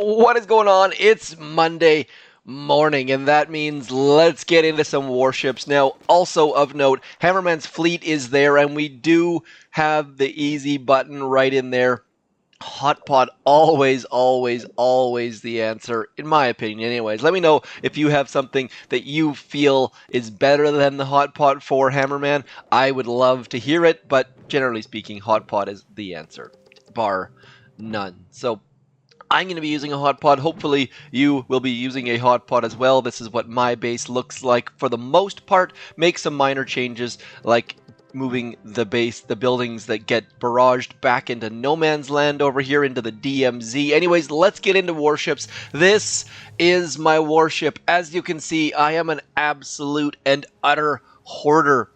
What is going on? It's Monday morning, and that means let's get into some warships. Now, also of note, Hammerman's fleet is there, and we do have the easy button right in there. Hot pot, always, always, always the answer, in my opinion. Anyways, let me know if you have something that you feel is better than the hot pot for Hammerman. I would love to hear it, but generally speaking, hot pot is the answer, bar none. So I'm going to be using a hot pot. Hopefully you will be using a hot pot as well. This is what my base looks like for the most part. Make some minor changes like moving the base, the buildings that get barraged back into no man's land over here into the DMZ. Anyways, let's get into warships. This is my warship. As you can see, I am an absolute and utter hoarder.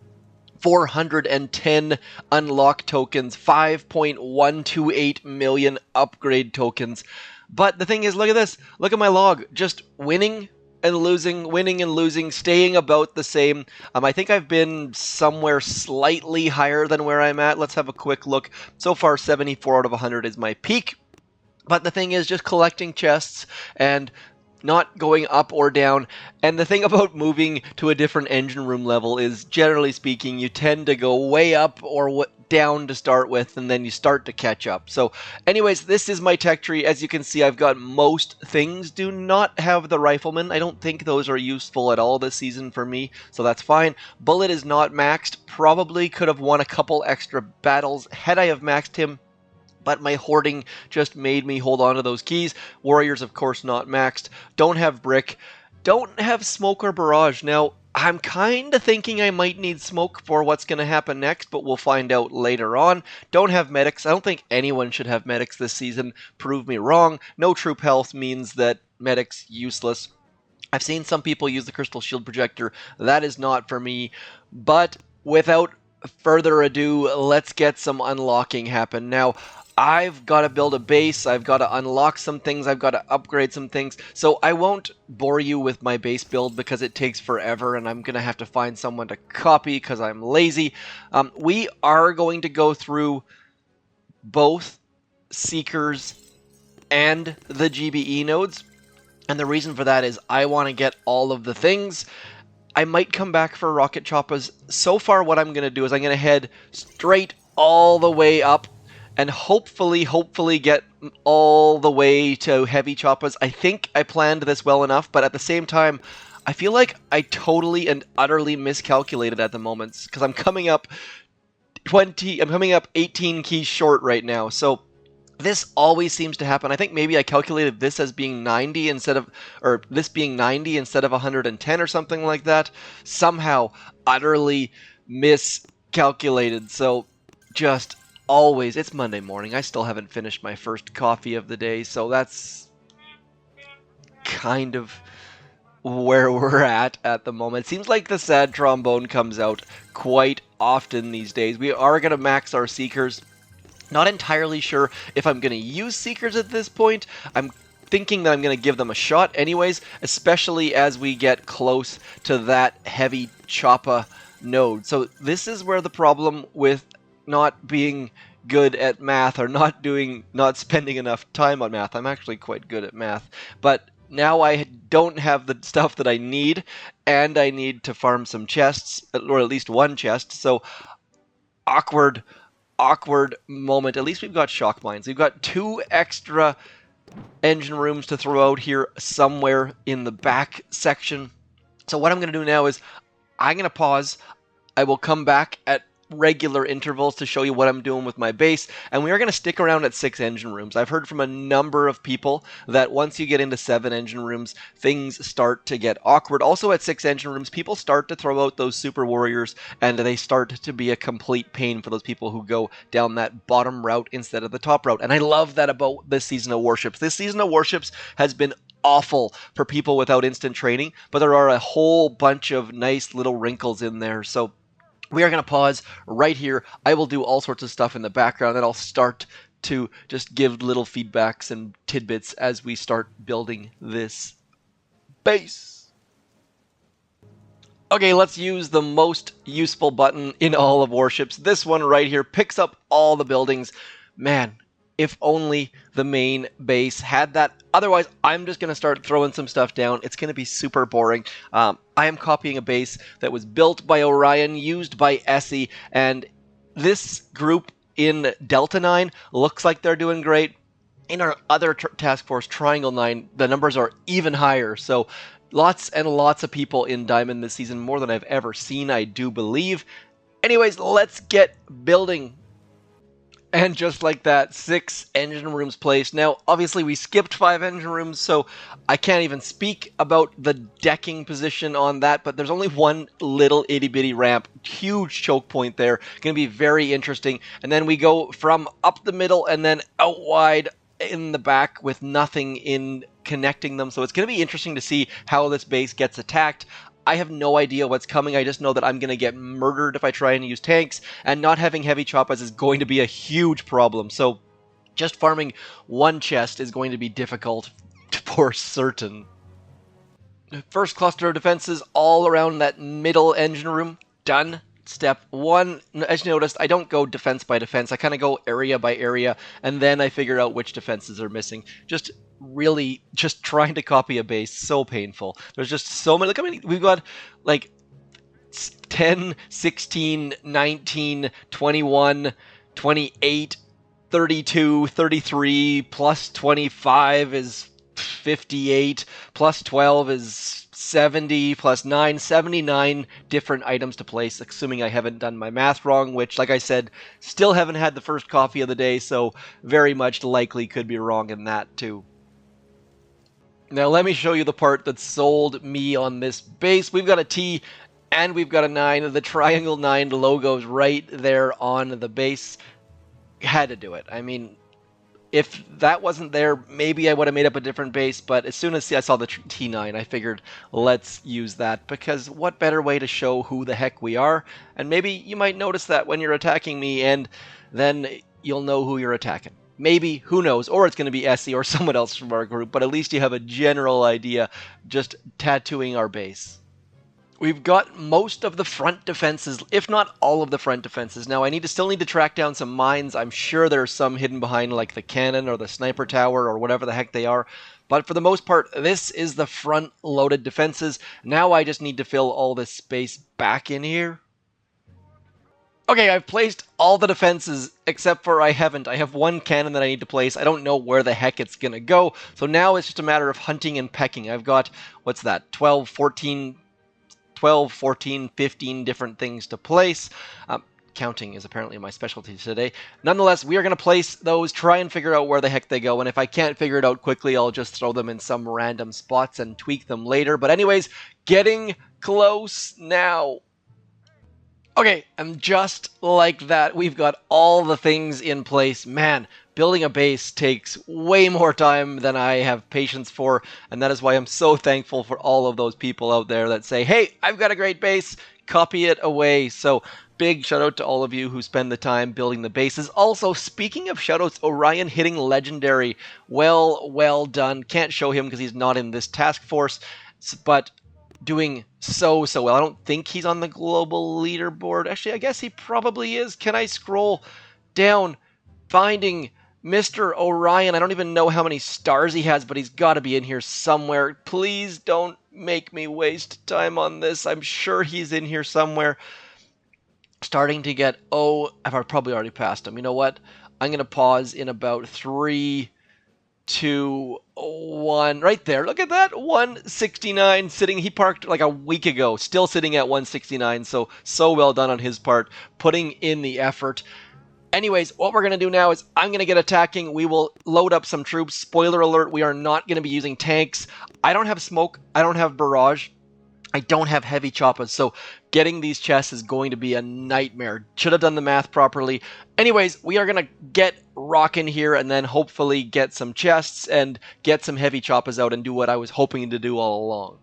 410 unlock tokens, 5.128 million upgrade tokens. But the thing is, look at this. Look at my log. Just winning and losing, staying about the same. I think I've been somewhere slightly higher than where I'm at. Let's have a quick look. So far, 74 out of 100 is my peak. But the thing is, just collecting chests and not going up or down. And the thing about moving to a different engine room level is, generally speaking, you tend to go way up or down to start with, and then you start to catch up. So anyways, this is my tech tree. As you can see, I've got most things. Do not have the rifleman. I don't think those are useful at all this season for me, so that's fine. Bullit is not maxed. Probably could have won a couple extra battles had I have maxed him, but my hoarding just made me hold on to those keys. Warriors, of course, not maxed. Don't have brick. Don't have smoke or barrage. Now, I'm kind of thinking I might need smoke for what's going to happen next, but we'll find out later on. Don't have medics. I don't think anyone should have medics this season. Prove me wrong. No troop health means that medics useless. I've seen some people use the crystal shield projector. That is not for me. But without further ado, let's get some unlocking happen. Now, I've got to build a base, I've got to unlock some things, I've got to upgrade some things, so I won't bore you with my base build because it takes forever and I'm going to have to find someone to copy because I'm lazy. We are going to go through both Seekers and the GBE nodes, and the reason for that is I want to get all of the things. I might come back for rocket choppas. So far what I'm going to do is I'm going to head straight all the way up and hopefully get all the way to heavy choppas. I think I planned this well enough, but at the same time, I feel like I totally and utterly miscalculated at the moment, because I'm coming up 18 keys short right now, so this always seems to happen. I think maybe I calculated this as being 90 instead of, or this being 90 instead of 110 or something like that. Somehow, utterly miscalculated, so just always, it's Monday morning. I still haven't finished my first coffee of the day, so that's kind of where we're at the moment. It seems like the sad trombone comes out quite often these days. We are going to max our Seekers. Not entirely sure if I'm going to use Seekers at this point. I'm thinking that I'm going to give them a shot anyways, especially as we get close to that heavy Choppa node. So this is where the problem with not being good at math or not spending enough time on math. I'm actually quite good at math, but now I don't have the stuff that I need, and I need to farm some chests, or at least one chest. So awkward moment. At least we've got shock mines. We've got 2 extra engine rooms to throw out here somewhere in the back section. So what I'm going to do now is I'm going to pause. I will come back at regular intervals to show you what I'm doing with my base, and we are going to stick around at 6 engine rooms. I've heard from a number of people that once you get into 7 engine rooms, things start to get awkward. Also at 6 engine rooms, people start to throw out those super warriors, and they start to be a complete pain for those people who go down that bottom route instead of the top route. And I love that about this season of warships. This season of warships has been awful for people without instant training, but there are a whole bunch of nice little wrinkles in there. So we are going to pause right here. I will do all sorts of stuff in the background, and I'll start to just give little feedbacks and tidbits as we start building this base. Okay, let's use the most useful button in all of Warships. This one right here picks up all the buildings. Man, If only the main base had that. Otherwise, I'm just going to start throwing some stuff down. It's going to be super boring. I am copying a base that was built by Orion, used by Essie, and this group in Delta 9 looks like they're doing great. In our other task force, Triangle 9, the numbers are even higher. So lots and lots of people in Diamond this season, more than I've ever seen, I do believe. Anyways, let's get building. And just like that, 6 engine rooms placed. Now, obviously, we skipped 5 engine rooms, so I can't even speak about the decking position on that, but there's only one little itty-bitty ramp. Huge choke point there. Going to be very interesting. And then we go from up the middle and then out wide in the back with nothing in connecting them. So it's going to be interesting to see how this base gets attacked. I have no idea what's coming. I just know that I'm going to get murdered if I try and use tanks, and not having heavy Choppas is going to be a huge problem. So just farming one chest is going to be difficult for certain. First cluster of defenses all around that middle engine room. Done. Step 1, as you noticed, I don't go defense by defense. I kind of go area by area, and then I figure out which defenses are missing. Just really just trying to copy a base, so painful. There's just so many. Look how many we've got, like 10, 16, 19, 21, 28, 32, 33, plus 25 is 58, plus 12 is 70, plus 9, 79 different items to place, assuming I haven't done my math wrong, which, like I said, still haven't had the first coffee of the day, so very much likely could be wrong in that too. Now let me show you the part that sold me on this base. We've got a T and we've got a 9. The Triangle 9 logo's right there on the base. Had to do it. I mean, if that wasn't there, maybe I would have made up a different base, but as soon as I saw the T9, I figured, let's use that, because what better way to show who the heck we are? And maybe you might notice that when you're attacking me, and then you'll know who you're attacking. Maybe, who knows, or it's going to be Essie or someone else from our group, but at least you have a general idea, just tattooing our base. We've got most of the front defenses, if not all of the front defenses. Now, I still need to track down some mines. I'm sure there's some hidden behind, like the cannon or the sniper tower or whatever the heck they are. But for the most part, this is the front-loaded defenses. Now I just need to fill all this space back in here. Okay, I've placed all the defenses, except for I haven't. I have one cannon that I need to place. I don't know where the heck it's going to go. So now it's just a matter of hunting and pecking. I've got, what's that, 12, 14, 15 different things to place. Counting is apparently my specialty today. Nonetheless, we are going to place those, try and figure out where the heck they go, and if I can't figure it out quickly, I'll just throw them in some random spots and tweak them later. But anyways, getting close now. Okay, and just like that, we've got all the things in place. Man, building a base takes way more time than I have patience for, and that is why I'm so thankful for all of those people out there that say, hey, I've got a great base, copy it away. So big shout out to all of you who spend the time building the bases. Also, speaking of shout outs, Orion hitting legendary. Well done. Can't show him because he's not in this task force, but doing so well. I don't think he's on the global leaderboard. Actually, I guess he probably is. Can I scroll down? Finding Mr. Orion. I don't even know how many stars he has, but he's got to be in here somewhere. Please don't make me waste time on this. I'm sure he's in here somewhere. Starting to get... Oh, I've probably already passed him. You know what? I'm going to pause in about 3, 2, 1. Right there. Look at that. 169 sitting. He parked like a week ago. Still sitting at 169. So well done on his part. Putting in the effort. Anyways, what we're going to do now is I'm going to get attacking. We will load up some troops. Spoiler alert, we are not going to be using tanks. I don't have smoke. I don't have barrage. I don't have heavy Choppas, so getting these chests is going to be a nightmare. Should have done the math properly. Anyways, we are going to get rocking here and then hopefully get some chests and get some heavy Choppas out and do what I was hoping to do all along.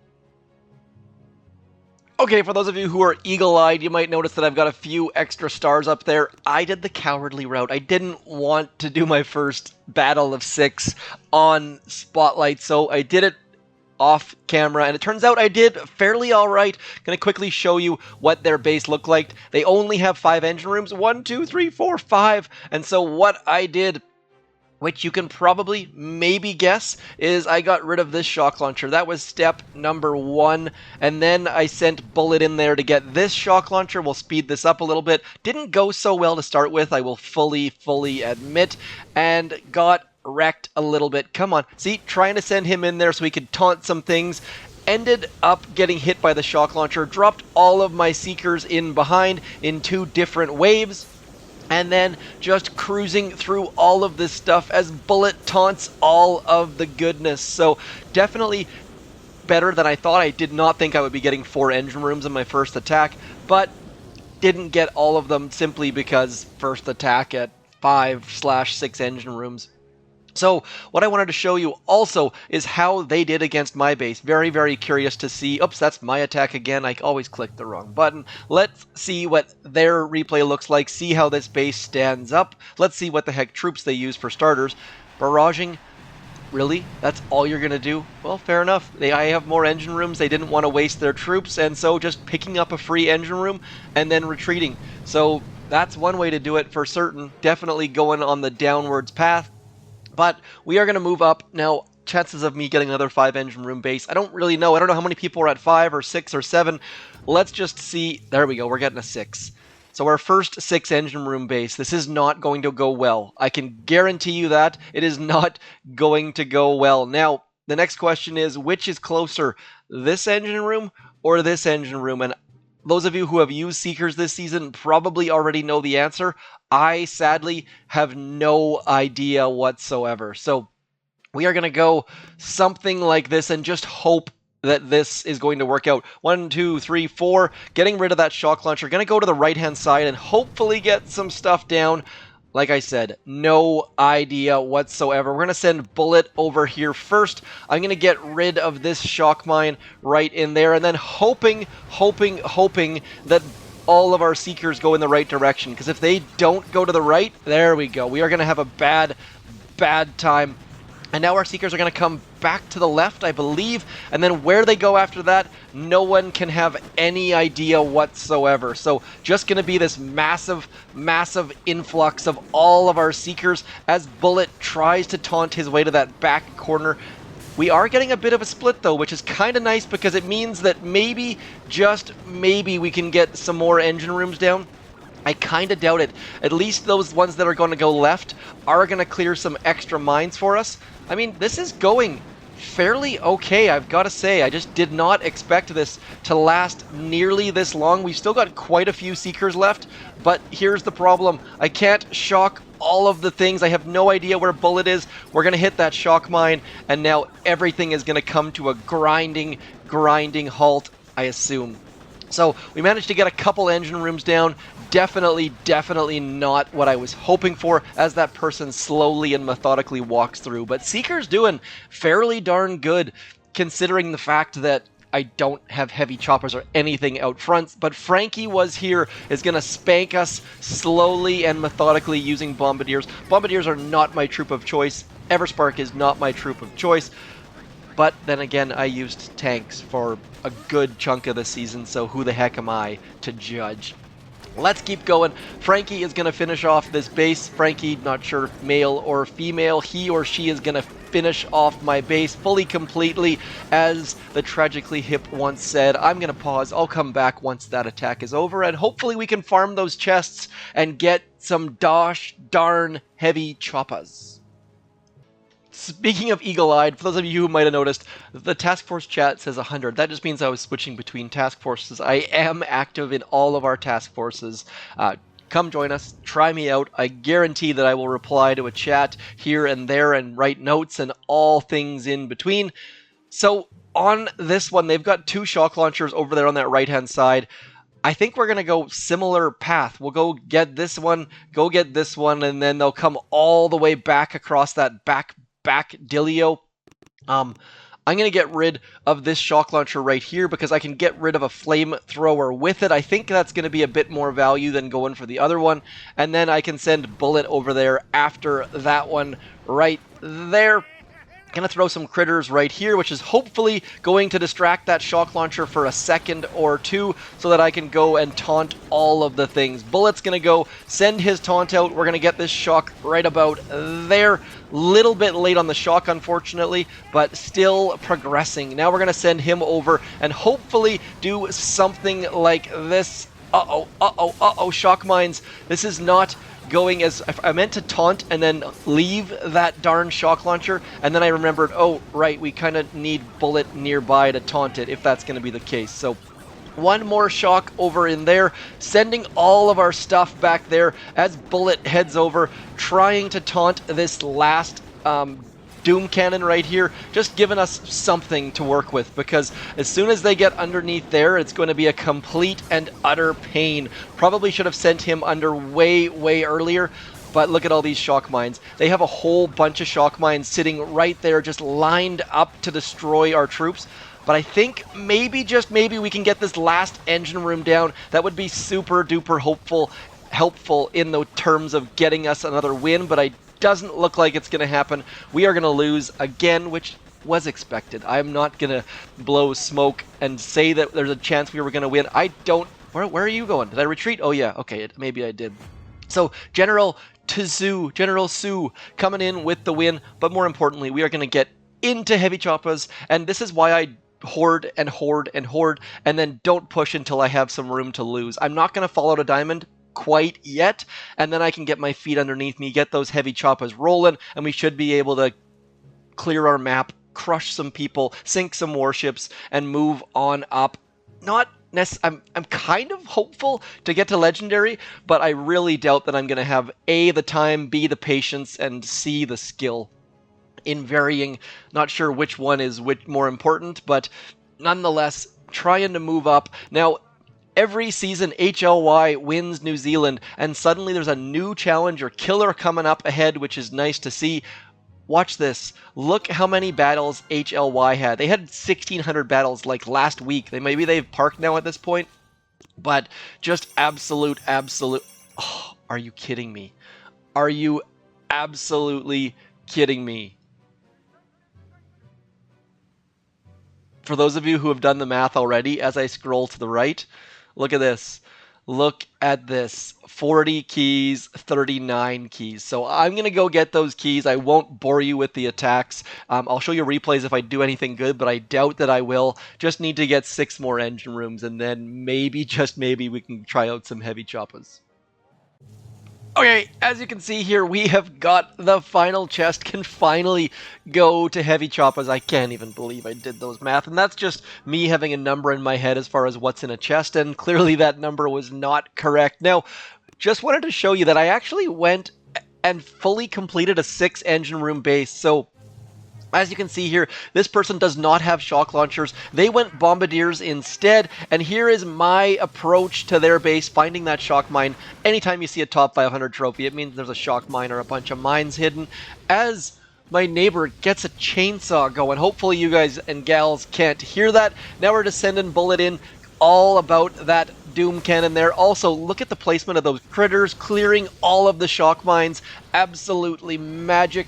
Okay, for those of you who are eagle-eyed, you might notice that I've got a few extra stars up there. I did the cowardly route. I didn't want to do my first battle of 6 on Spotlight, so I did it off camera, and it turns out I did fairly alright. Gonna quickly show you what their base looked like. They only have 5 engine rooms. 1, 2, 3, 4, 5. And so what I did which you can probably maybe guess is I got rid of this shock launcher. That was step number 1, and then I sent Bullit in there to get this shock launcher. We'll speed this up a little bit. Didn't go so well to start with, I will fully admit, and got wrecked a little bit. Come on, see, trying to send him in there so he could taunt some things. Ended up getting hit by the shock launcher, dropped all of my Seekers in behind in 2 different waves, and then just cruising through all of this stuff as Bullit taunts all of the goodness. So definitely better than I thought. I did not think I would be getting 4 engine rooms in my first attack, but didn't get all of them simply because first attack at 5/6 engine rooms. So what I wanted to show you also is how they did against my base. Very curious to see. Oops, that's my attack again. I always clicked the wrong button. Let's see what their replay looks like. See how this base stands up. Let's see what the heck troops they use for starters. Barraging. Really? That's all you're going to do? Well, fair enough. I have more engine rooms. They didn't want to waste their troops, and so just picking up a free engine room and then retreating. So that's one way to do it for certain. Definitely going on the downwards path. But we are going to move up. Now, chances of me getting another 5 engine room base, I don't really know. I don't know how many people are at 5 or 6 or 7. Let's just see. There we go. We're getting a 6. So our first 6 engine room base. This is not going to go well. I can guarantee you that. It is not going to go well. Now, the next question is, which is closer, this engine room or this engine room? And those of you who have used Seekers this season probably already know the answer. I, sadly, have no idea whatsoever. So we are going to go something like this and just hope that this is going to work out. 1, 2, 3, 4. Getting rid of that shock launcher. Going to go to the right-hand side and hopefully get some stuff down. Like I said, no idea whatsoever. We're going to send Bullit over here first. I'm going to get rid of this shock mine right in there, and then hoping that all of our Seekers go in the right direction. Because if they don't go to the right, there we go. We are going to have a bad time. And now our Seekers are going to come back to the left, I believe. And then where they go after that, no one can have any idea whatsoever. So just going to be this massive influx of all of our Seekers as Bullit tries to taunt his way to that back corner. We are getting a bit of a split, though, which is kind of nice because it means that maybe, just maybe, we can get some more engine rooms down. I kind of doubt it. At least those ones that are going to go left are going to clear some extra mines for us. I mean, this is going fairly okay, I've got to say. I just did not expect this to last nearly this long. We've still got quite a few Seekers left, but here's the problem. I can't shock all of the things. I have no idea where Bullit is. We're going to hit that shock mine, and now everything is going to come to a grinding halt, I assume. So we managed to get a couple engine rooms down. Definitely not what I was hoping for as that person slowly and methodically walks through. But Seeker's doing fairly darn good considering the fact that I don't have heavy choppers or anything out front. But Frankie was here, is going to spank us slowly and methodically using bombardiers. Bombardiers are not my troop of choice. Everspark is not my troop of choice. But then again, I used tanks for a good chunk of the season, so who the heck am I to judge? Let's keep going. Frankie is going to finish off this base. Frankie, not sure if male or female, he or she is going to finish off my base fully, completely. As the Tragically Hip once said, I'm going to pause. I'll come back once that attack is over, and hopefully we can farm those chests and get some gosh darn heavy Choppas. Speaking of eagle-eyed, for those of you who might have noticed, the task force chat says 100. That just means I was switching between task forces. I am active in all of our task forces. Come join us. Try me out. I guarantee that I will reply to a chat here and there and write notes and all things in between. So on this one, they've got 2 shock launchers over there on that right-hand side. I think we're going to go similar path. We'll go get this one, and then they'll come all the way back across that back Dilio. I'm going to get rid of this shock launcher right here because I can get rid of a flamethrower with it. I think that's going to be a bit more value than going for the other one. And then I can send Bullit over there after that one right there. Gonna throw some critters right here, which is hopefully going to distract that shock launcher for a second or two so that I can go and taunt all of the things. Bullit's gonna go send his taunt out. We're gonna get this shock right about there. Little bit late on the shock, unfortunately, but still progressing. Now we're gonna send him over and hopefully do something like this. Uh-oh, shock mines. This is not going as I meant to taunt and then leave that darn shock launcher, and then I remembered, oh right, we kind of need Bullit nearby to taunt it if that's going to be the case. So one more shock over in there, sending all of our stuff back there as Bullit heads over, trying to taunt this last Doom Cannon right here, just giving us something to work with, because as soon as they get underneath there, it's going to be a complete and utter pain. Probably should have sent him under way earlier, but look at all these shock mines. They have a whole bunch of shock mines sitting right there, just lined up to destroy our troops. But I think maybe, just maybe, we can get this last engine room down. That would be super duper helpful in the terms of getting us another win, but I doesn't look like it's going to happen. We are going to lose again, which was expected. I'm not going to blow smoke and say that there's a chance we were going to win. I don't... Where are you going? Did I retreat? Oh yeah, okay, maybe I did. So General Su coming in with the win, but more importantly, we are going to get into heavy choppas, and this is why I hoard and hoard and hoard, and then don't push until I have some room to lose. I'm not going to fall out a diamond quite yet, and then I can get my feet underneath me, get those heavy choppas rolling, and we should be able to clear our map, crush some people, sink some warships, and move on up. I'm kind of hopeful to get to legendary, but I really doubt that I'm going to have A, the time, B, the patience, and C, the skill in varying. Not sure which one is more important, but nonetheless, trying to move up. Now, every season, HLY wins New Zealand, and suddenly there's a new challenger killer coming up ahead, which is nice to see. Watch this. Look how many battles HLY had. They had 1,600 battles like last week. Maybe they've parked now at this point, but just absolute. Oh, are you kidding me? Are you absolutely kidding me? For those of you who have done the math already, as I scroll to the right, look at this. Look at this. 40 keys, 39 keys. So I'm going to go get those keys. I won't bore you with the attacks. I'll show you replays if I do anything good, but I doubt that I will. Just need to get 6 more engine rooms, and then maybe, just maybe, we can try out some heavy choppas. Okay, as you can see here, we have got the final chest, can finally go to heavy choppas. I can't even believe I did those math, and that's just me having a number in my head as far as what's in a chest, and clearly that number was not correct. Now, just wanted to show you that I actually went and fully completed a 6 engine room base, so as you can see here, this person does not have shock launchers. They went bombardiers instead, and here is my approach to their base, finding that shock mine. Anytime you see a top 500 trophy, it means there's a shock mine or a bunch of mines hidden. As my neighbor gets a chainsaw going, hopefully you guys and gals can't hear that. Now we're just sending Bullit in, all about that Doom Cannon there. Also, look at the placement of those critters, clearing all of the shock mines. Absolutely magic.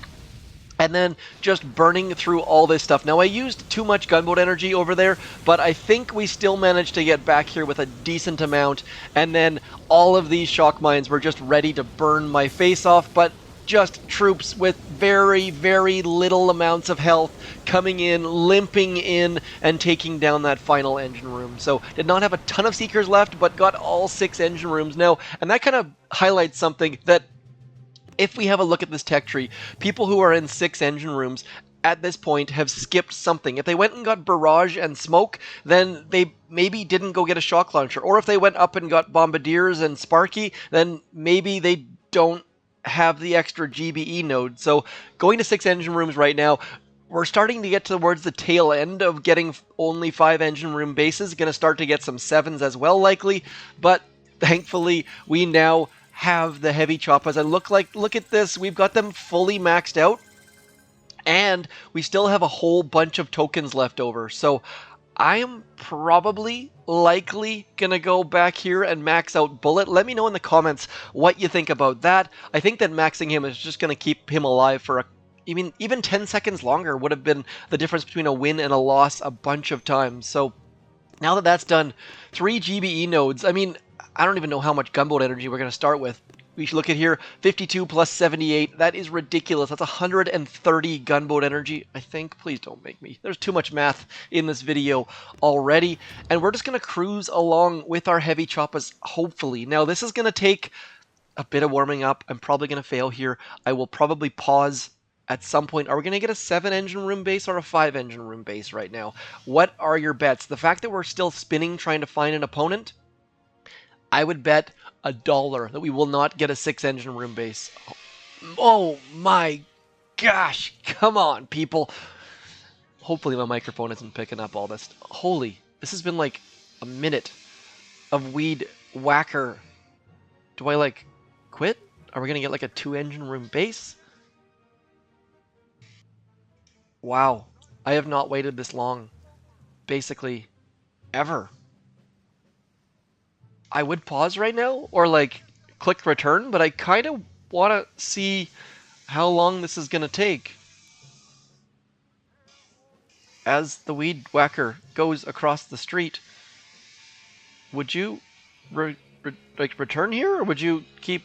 And then just burning through all this stuff. Now, I used too much gunboat energy over there, but I think we still managed to get back here with a decent amount. And then all of these shock mines were just ready to burn my face off, but just troops with very little amounts of health coming in, limping in, and taking down that final engine room. So, did not have a ton of Seekers left, but got all 6 engine rooms now. And that kind of highlights something that, if we have a look at this tech tree, people who are in 6 engine rooms at this point have skipped something. If they went and got Barrage and Smoke, then they maybe didn't go get a shock launcher. Or if they went up and got Bombardiers and Sparky, then maybe they don't have the extra GBE node. So going to 6 engine rooms right now, we're starting to get towards the tail end of getting only 5 engine room bases. Going to start to get some 7s as well, likely. But thankfully, we now have the heavy choppas, and look at this, we've got them fully maxed out, and we still have a whole bunch of tokens left over. So I am probably likely gonna go back here and max out Bullit. Let me know in the comments what you think about that. I think that maxing him is just gonna keep him alive for even 10 seconds longer would have been the difference between a win and a loss a bunch of times. So now that that's done, 3 GBE nodes. I mean, I don't even know how much gunboat energy we're going to start with. We should look at here, 52 plus 78. That is ridiculous. That's 130 gunboat energy, I think. Please don't make me. There's too much math in this video already. And we're just going to cruise along with our heavy choppas, hopefully. Now, this is going to take a bit of warming up. I'm probably going to fail here. I will probably pause at some point. Are we going to get a 7 engine room base or a 5 engine room base right now? What are your bets? The fact that we're still spinning trying to find an opponent, I would bet $1 that we will not get a 6 engine room base. Oh my gosh. Come on, people. Hopefully my microphone isn't picking up all this. Holy, this has been like a minute of weed whacker. Do I like quit? Are we going to get like a 2 engine room base? Wow. I have not waited this long. Basically, ever. I would pause right now or like click return, but I kind of want to see how long this is going to take. As the weed whacker goes across the street, would you return here or would you keep...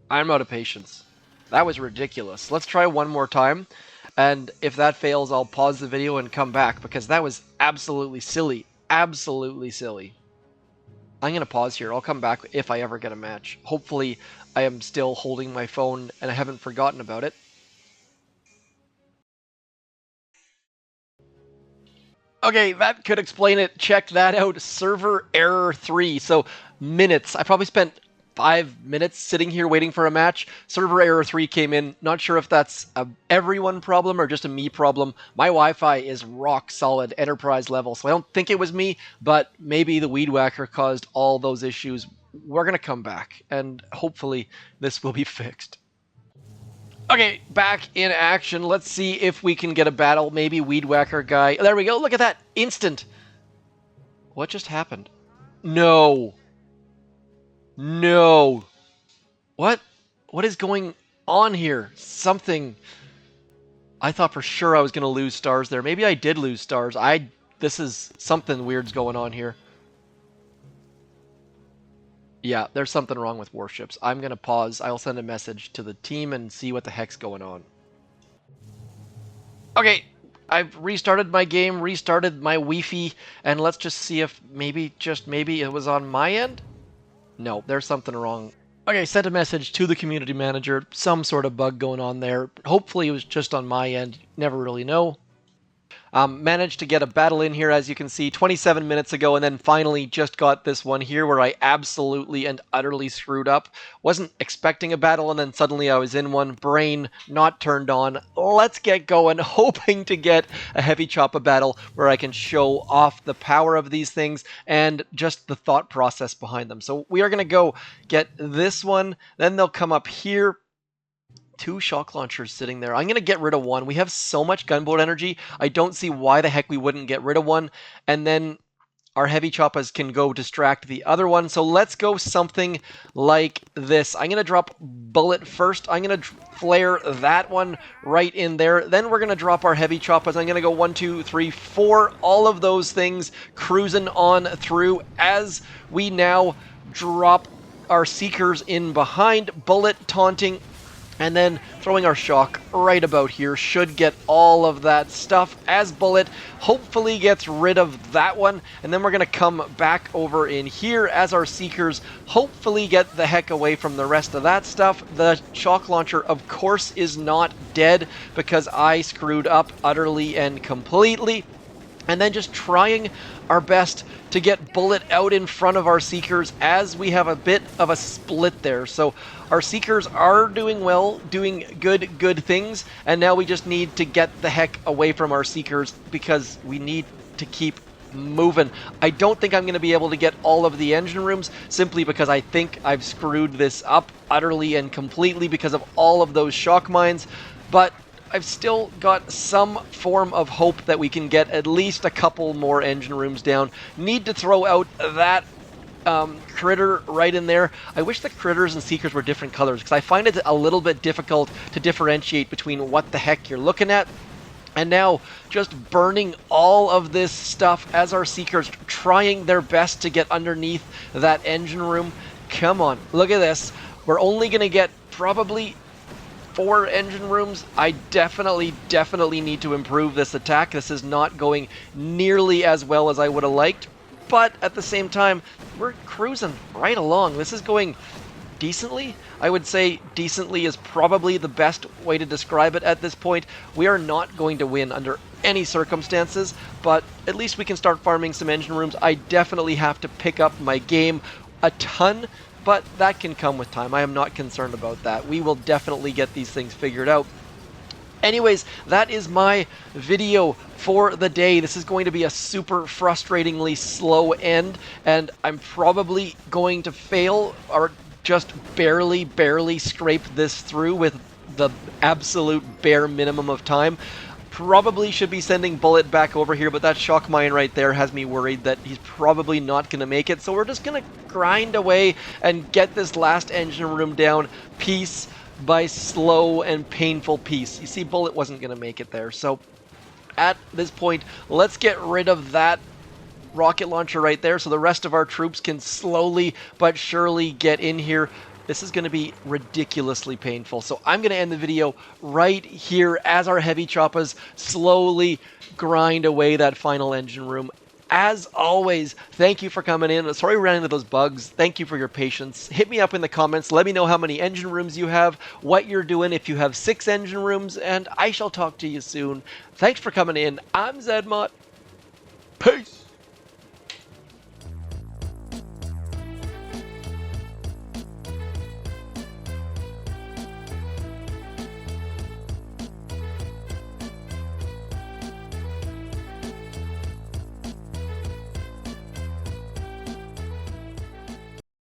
I'm out of patience. That was ridiculous. Let's try one more time. And if that fails, I'll pause the video and come back because that was absolutely silly. Absolutely silly. I'm going to pause here. I'll come back if I ever get a match. Hopefully, I am still holding my phone and I haven't forgotten about it. Okay, that could explain it. Check that out. Server error 3. So, minutes. I probably spent 5 minutes sitting here waiting for a match. Server error 3 came in. Not sure if that's a everyone problem or just a me problem. My Wi-Fi is rock solid, enterprise level, so I don't think it was me, but maybe the weed whacker caused all those issues. We're going to come back, and hopefully this will be fixed. Okay, back in action. Let's see if we can get a battle. Maybe weed whacker guy. There we go. Look at that. Instant. What just happened? No. No. What? What is going on here? Something. I thought for sure I was going to lose stars there. Maybe I did lose stars. This is something weird's going on here. Yeah, there's something wrong with warships. I'm going to pause. I'll send a message to the team and see what the heck's going on. Okay, I've restarted my game, restarted my Wi-Fi, and let's just see if maybe, just maybe, it was on my end? No, there's something wrong. Okay, sent a message to the community manager. Some sort of bug going on there. Hopefully it was just on my end. Never really know. Managed to get a battle in here, as you can see, 27 minutes ago, and then finally just got this one here where I absolutely and utterly screwed up. Wasn't expecting a battle, and then suddenly I was in one. Brain not turned on. Let's get going, hoping to get a heavy choppa battle where I can show off the power of these things and just the thought process behind them. So we are going to go get this one, then they'll come up here. 2 shock launchers sitting there. I'm going to get rid of one. We have so much gunboat energy. I don't see why the heck we wouldn't get rid of one. And then our heavy choppas can go distract the other one. So let's go something like this. I'm going to drop Bullit first. I'm going to flare that one right in there. Then we're going to drop our heavy choppas. I'm going to go 1, 2, 3, 4. All of those things cruising on through as we now drop our seekers in behind. Bullit taunting. And then throwing our shock right about here should get all of that stuff as Bullit hopefully gets rid of that one. And then we're going to come back over in here as our Seekers hopefully get the heck away from the rest of that stuff. The shock launcher, of course, is not dead because I screwed up utterly and completely. And then just trying our best to get Bullit out in front of our Seekers as we have a bit of a split there. So our Seekers are doing well, doing good things, and now we just need to get the heck away from our Seekers because we need to keep moving. I don't think I'm going to be able to get all of the engine rooms simply because I think I've screwed this up utterly and completely because of all of those shock mines, but I've still got some form of hope that we can get at least a couple more engine rooms down. Need to throw out that critter right in there. I wish the critters and seekers were different colors, because I find it a little bit difficult to differentiate between what the heck you're looking at. And now, just burning all of this stuff as our seekers trying their best to get underneath that engine room. Come on, look at this. We're only going to get probably 4 engine rooms. I definitely need to improve this attack. This is not going nearly as well as I would have liked. But at the same time, we're cruising right along. This is going decently. I would say decently is probably the best way to describe it at this point. We are not going to win under any circumstances, but at least we can start farming some engine rooms. I definitely have to pick up my game a ton, but that can come with time. I am not concerned about that. We will definitely get these things figured out. Anyways, that is my video for the day. This is going to be a super frustratingly slow end, and I'm probably going to fail or just barely scrape this through with the absolute bare minimum of time. Probably should be sending Bullit back over here, but that shock mine right there has me worried that he's probably not going to make it. So we're just going to grind away and get this last engine room down piece by slow and painful piece. You see, Bullit wasn't going to make it there. So at this point, let's get rid of that rocket launcher right there so the rest of our troops can slowly but surely get in here. This is going to be ridiculously painful. So I'm going to end the video right here as our heavy Choppas slowly grind away that final engine room. As always, thank you for coming in. Sorry we ran into those bugs. Thank you for your patience. Hit me up in the comments. Let me know how many engine rooms you have, what you're doing, if you have 6 engine rooms, and I shall talk to you soon. Thanks for coming in. I'm Zedmot. Peace.